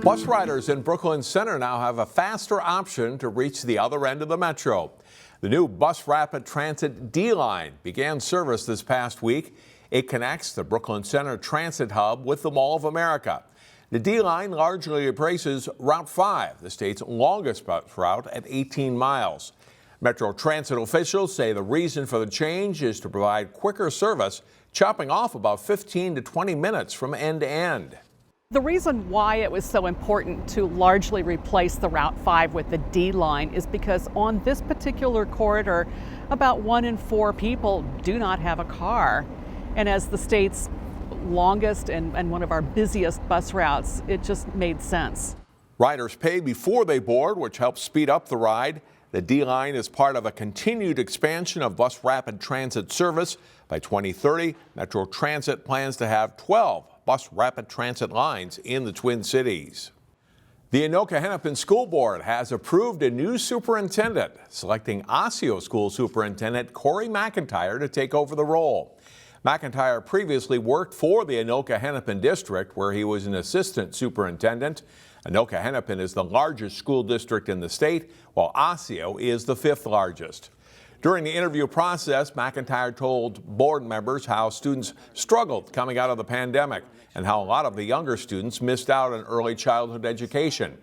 Bus riders in Brooklyn Center now have a faster option to reach the other end of the metro. The new Bus Rapid Transit D-Line began service this past week. It connects the Brooklyn Center Transit Hub with the Mall of America. The D-Line largely replaces Route 5, the state's longest bus route at 18 miles. Metro Transit officials say the reason for the change is to provide quicker service, chopping off about 15 to 20 minutes from end to end. The reason why it was so important to largely replace the Route 5 with the D-Line is because on this particular corridor, about 1 in 4 people do not have a car. And as the state's longest and one of our busiest bus routes, it just made sense. Riders pay before they board, which helps speed up the ride. The D-Line is part of a continued expansion of bus rapid transit service. By 2030, Metro Transit plans to have 12 bus rapid transit lines in the Twin Cities. The Anoka-Hennepin School Board has approved a new superintendent, selecting Osseo School Superintendent Corey McIntyre to take over the role. McIntyre previously worked for the Anoka-Hennepin district, where he was an assistant superintendent. Anoka-Hennepin is the largest school district in the state, while Osseo is the 5th largest. During the interview process, McIntyre told board members how students struggled coming out of the pandemic and how a lot of the younger students missed out on early childhood education.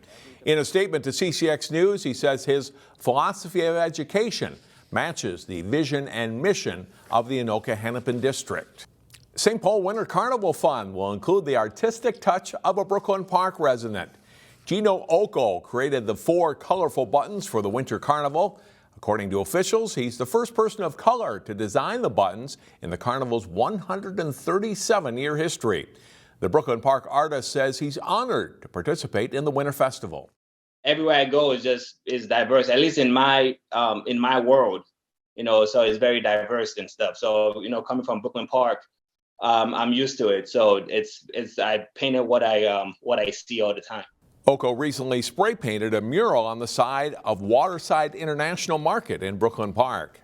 In a statement to CCX News, he says his philosophy of education matches the vision and mission of the Anoka-Hennepin district. St. Paul Winter Carnival Fun will include the artistic touch of a Brooklyn Park resident. Gino Occo created the 4 colorful buttons for the Winter Carnival. According to officials, he's the first person of color to design the buttons in the carnival's 137-year history. The Brooklyn Park artist says he's honored to participate in the Winter Festival. Everywhere I go is diverse, at least in my world, so it's very diverse and stuff. So, coming from Brooklyn Park, I'm used to it. So I painted what I see all the time. Occo recently spray painted a mural on the side of Waterside International Market in Brooklyn Park.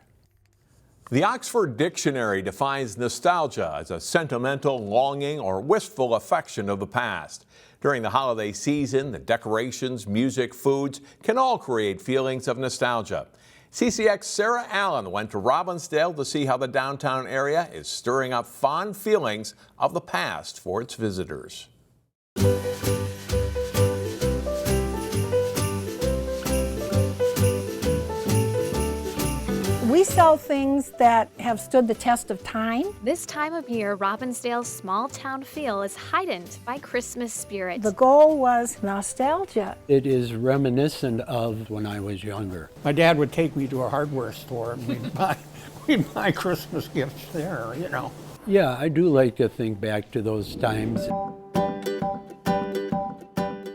The Oxford Dictionary defines nostalgia as a sentimental longing or wistful affection of the past. During the holiday season, the decorations, music, foods can all create feelings of nostalgia. CCX Sarah Allen went to Robbinsdale to see how the downtown area is stirring up fond feelings of the past for its visitors. We sell things that have stood the test of time. This time of year, Robbinsdale's small town feel is heightened by Christmas spirit. The goal was nostalgia. It is reminiscent of when I was younger. My dad would take me to a hardware store and we'd buy Christmas gifts there, Yeah, I do like to think back to those times.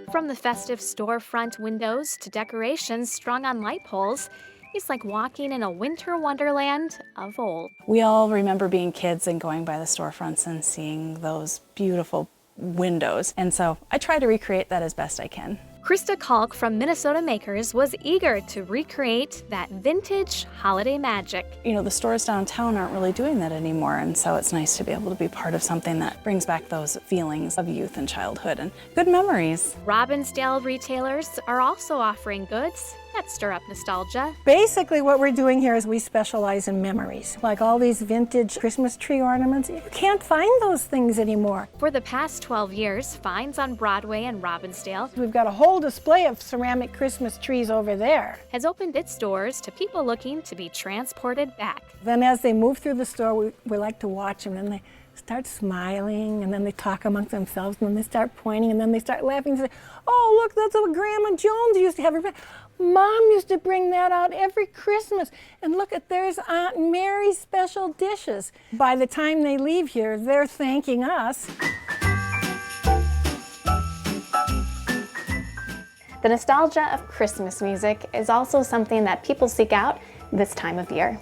From the festive storefront windows to decorations strung on light poles, it's like walking in a winter wonderland of old. We all remember being kids and going by the storefronts and seeing those beautiful windows. And so I try to recreate that as best I can. Krista Kalk from Minnesota Makers was eager to recreate that vintage holiday magic. The stores downtown aren't really doing that anymore, and so it's nice to be able to be part of something that brings back those feelings of youth and childhood and good memories. Robbinsdale retailers are also offering goods that stir up nostalgia. Basically what we're doing here is we specialize in memories. Like all these vintage Christmas tree ornaments, you can't find those things anymore. For the past 12 years, Finds on Broadway and Robbinsdale, We've got a whole display of ceramic Christmas trees over there. has opened its doors to people looking to be transported back. Then as they move through the store, we like to watch them, and they start smiling, and then they talk amongst themselves, and then they start pointing, and then they start laughing and say, "Oh, look, that's what Grandma Jones used to have. Mom used to bring that out every Christmas. And look at, there's Aunt Mary's special dishes." By the time they leave here, they're thanking us. The nostalgia of Christmas music is also something that people seek out this time of year.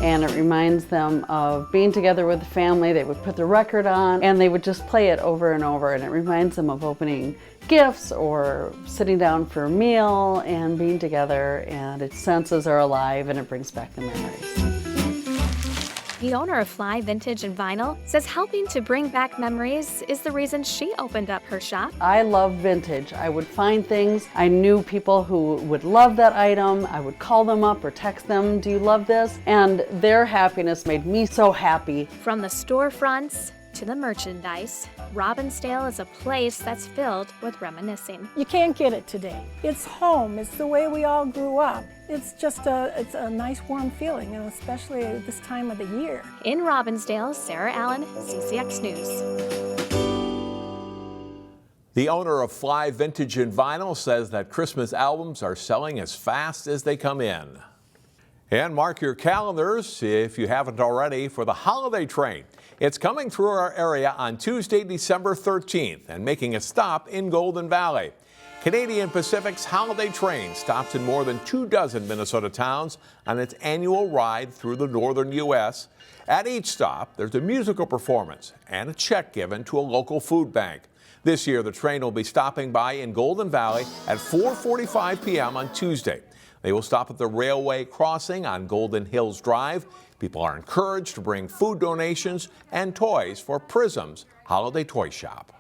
And it reminds them of being together with the family. They would put the record on and they would just play it over and over, and it reminds them of opening gifts or sitting down for a meal and being together, and its senses are alive and it brings back the memories. The owner of Fly Vintage and Vinyl says helping to bring back memories is the reason she opened up her shop. I love vintage. I would find things. I knew people who would love that item. I would call them up or text them, "Do you love this?" And their happiness made me so happy. From the storefronts to the merchandise, Robbinsdale is a place that's filled with reminiscing. You can't get it today. It's home. It's the way we all grew up. It's just it's a nice warm feeling, and especially at this time of the year. In Robbinsdale, Sarah Allen, CCX News. The owner of Fly Vintage and Vinyl says that Christmas albums are selling as fast as they come in. And mark your calendars, if you haven't already, for the holiday train. It's coming through our area on Tuesday, December 13th and making a stop in Golden Valley. Canadian Pacific's holiday train stops in more than 24 Minnesota towns on its annual ride through the northern U.S. At each stop, there's a musical performance and a check given to a local food bank. This year, the train will be stopping by in Golden Valley at 4:45 p.m. on Tuesday. They will stop at the railway crossing on Golden Hills Drive. People are encouraged to bring food donations and toys for Prism's Holiday Toy Shop.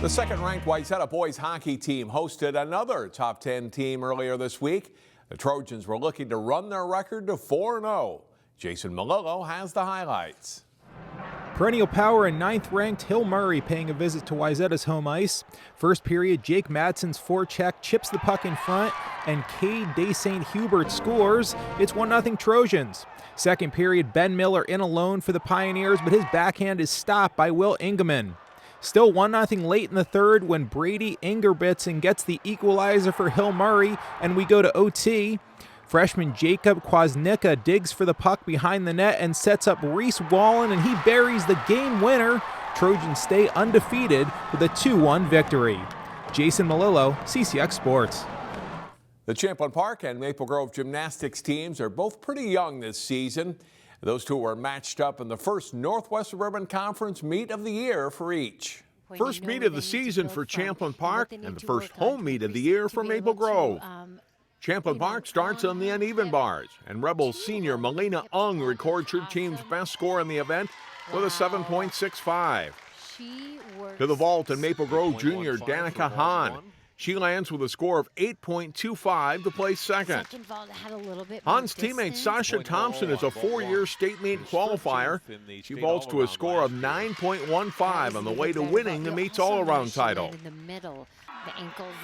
The second-ranked Wayzata boys hockey team hosted another top 10 team earlier this week. The Trojans were looking to run their record to 4-0. Jason Malillo has the highlights. Perennial power and 9th-ranked Hill Murray paying a visit to Wayzata's home ice. First period, Jake Madsen's forecheck chips the puck in front, and Cade de St. Hubert scores. It's 1-0 Trojans. Second period, Ben Miller in alone for the Pioneers, but his backhand is stopped by Will Ingeman. Still 1-0 late in the third when Brady Ingerbitsen gets the equalizer for Hill Murray, and we go to OT. Freshman Jacob Kwasnicka digs for the puck behind the net and sets up Reese Wallen, and he buries the game winner. Trojans stay undefeated with a 2-1 victory. Jason Malillo, CCX Sports. The Champlin Park and Maple Grove Gymnastics teams are both pretty young this season. Those two were matched up in the first Northwest Suburban Conference meet of the year for each. First meet of the season for Champlin Park and the first home meet of the year for Maple Grove. Champlin Park starts on the uneven bars, and Rebels senior Melina Ung records her team's best score in the event with a 7.65. To the vault and Maple Grove junior Danica Hahn. She lands with a score of 8.25 to place second. Hahn's teammate Sasha Thompson is a 4-year state meet qualifier. She vaults to a score of 9.15 on the way to winning the meet's all-around title.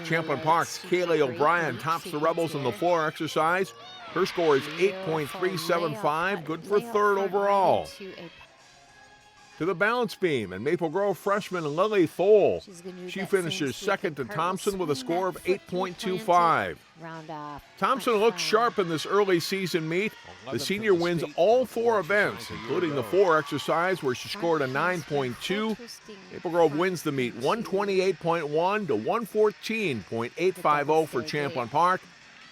Champlin Park's Kaylee O'Brien tops the Rebels in the floor exercise. Her score is 8.375, good for third overall. To the balance beam, and Maple Grove freshman Lily Thole. She finishes second to Thompson with a score of 8.25. Thompson looks sharp in this early season meet. The senior wins all 4 events, including the floor exercise where she scored a 9.2. Maple Grove wins the meet 128.1 to 114.850 for Champlin Park.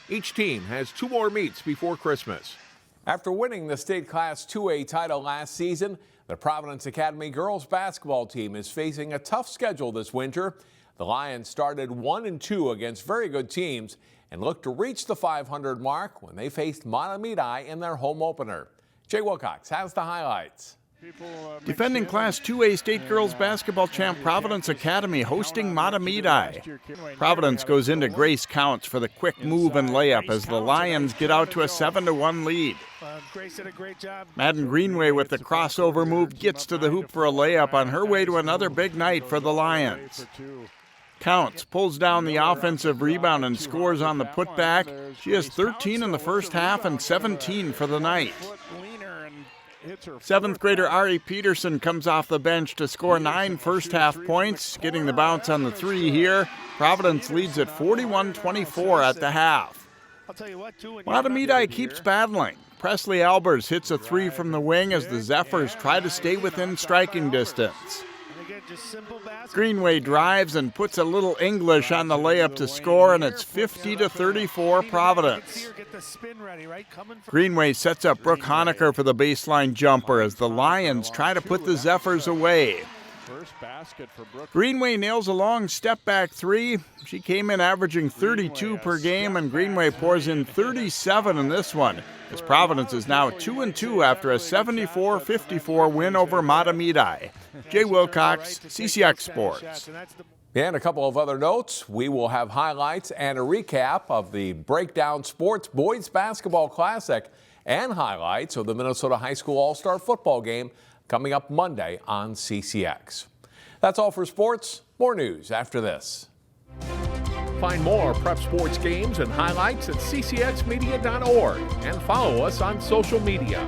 Each team has 2 more meets before Christmas. After winning the state Class 2A title last season, the Providence Academy girls basketball team is facing a tough schedule this winter. The Lions started 1-2 against very good teams and look to reach the 500 mark when they faced Matamidi in their home opener. Jay Wilcox has the highlights. Defending Class 2A state girls basketball champ Providence Academy hosting Matamidi. Providence goes into Grace Counts for the quick move and layup as the Lions get out to a 7-1 lead. Madden Greenway with the crossover move gets to the hoop for a layup on her way to another big night for the Lions. Counts pulls down the offensive rebound and scores on the putback. She has 13 in the first half and 17 for the night. 7th grader Ari Peterson comes off the bench to score 9 first-half points, getting the bounce on the 3 here. Providence leads at 41-24 at the half. Matamidi keeps battling. Presley Albers hits a 3 from the wing as the Zephyrs try to stay within striking distance. Greenway drives and puts a little English on the layup to score, and it's 50-34 Providence. Greenway sets up Brooke Honecker for the baseline jumper as the Lions try to put the Zephyrs away. Greenway nails a long step-back three. She came in averaging 32 per game, and Greenway pours in 37 in this one, as Providence is now 2-2 after a 74-54 win over Matamidi. Jay Wilcox, CCX Sports. And a couple of other notes. We will have highlights and a recap of the Breakdown Sports Boys Basketball Classic and highlights of the Minnesota High School All-Star Football Game coming up Monday on CCX. That's all for sports. More news after this. Find more prep sports games and highlights at ccxmedia.org and follow us on social media.